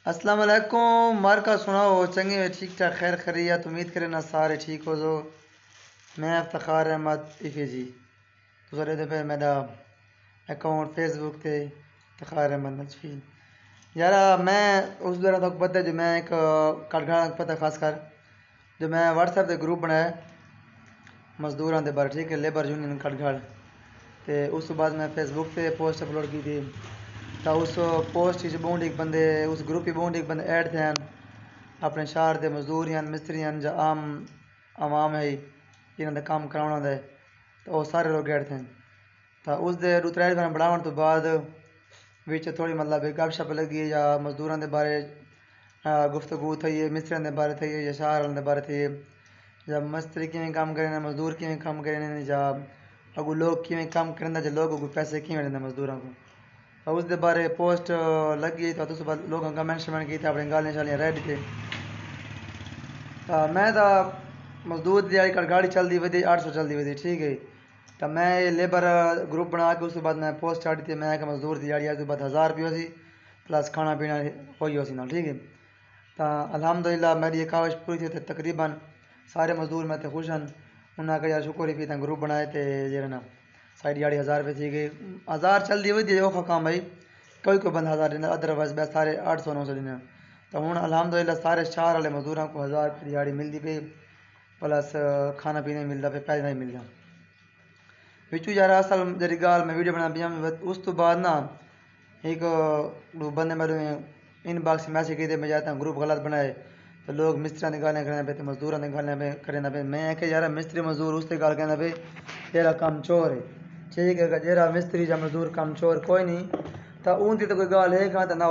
السلام علیکم، مار کا سناؤ چنگے میں ٹھیک ٹھاک خیر خیریت امید کرے نا سارے ٹھیک ہو جو میں افتخار احمد ایفی جی تو دے پہ میرا اکاؤنٹ فیس بک تے افتخار احمد نجفی یارا میں اس دوران تک پتہ ہے جو میں ایک کٹ گھاڑا پتہ خاص کر جو میں واٹس ایپ دے گروپ بنایا مزدوراں دے بارے ٹھیک ہے لیبر یونین کٹ گھاڑ تے اس تو بعد میں فیس بک تے پوسٹ اپلوڈ کی تھی تو اس پوسٹ بہت ایک بندے اس گروپ ہی بہت ایک بندے ایڈ تھے اپنے شہر دے مزدور مستری یا عام عوام ہے جنہوں نے کام کرانا ہے تو وہ سارے لوگ ایڈ تھے تو اس دے ترے دن بڑھاؤ تو بعد وچ تھوڑی مطلب گپ شپ لگی یا مزدوراں دے بارے گفتگو تھی مستریاں دے بارے تھی یا شہر والوں دے بارے تھی یا مستری کیویں کام کریں مزدور کیویں کام کریں یا اگو لوگ کیویں کام کریں جا لوگ پیسے کیویں دیں مزدوراں کو اس دے بارے پوسٹ لگی تو اس بعد لوگوں کمنٹ شمنٹ کیتے اپنی گالیاں شالیاں رہ دیتے میں تو مزدور دی گاڑی چلتی ودی 800 چلتی ودی ٹھیک ہے تو میں یہ لیبر گروپ بنا کے اس کے بعد میں پوسٹ چڑھ دیتی میں کہ مزدور دی دیہڑی اس کے بعد 1000 روپیہ سی پلس کھانا پینا ہوئی ہو سی نا ٹھیک ہے تو الحمدللہ میری یہ کاوش پوری تھی تقریباً سارے مزدور میں تے خوش ہیں انہاں کا یار شکر ہی گروپ بنائے تے جڑا نا ساری دیہڑی 1000 روپے تھی گئی 1000 چلتی ودی اوکھا کام بھائی کوئی بندہ 1000 دینا ادروائز بس سارے 800 900 دینا تو ہوں الحمدللہ سارے شہر والے مزدوراں کو 1000 روپے دیہڑی ملتی پئی پلس کھانا پینا ملتا پہ پیسہ نہیں ملتا بچو یار اصل جی گال میں ویڈیو بنا پیا اس تو بعد نا ایک بندے میرے ان باکس میسج کیتے میں جاتا ہوں گروپ غلط بنائے تو لوگ مستریاں دی گالیاں کرنا پہ تو مزدوراں دی گالیاں پہ کرنا پہ میں کہ یار مستری مزدور اس تے گال کہنا پہ تیرا کام چور ہے ٹھیک ہے جیرا مستری یا مزدور کام چور کوئی نہیں تو اون دی تو کوئی گال ہے کہ نہ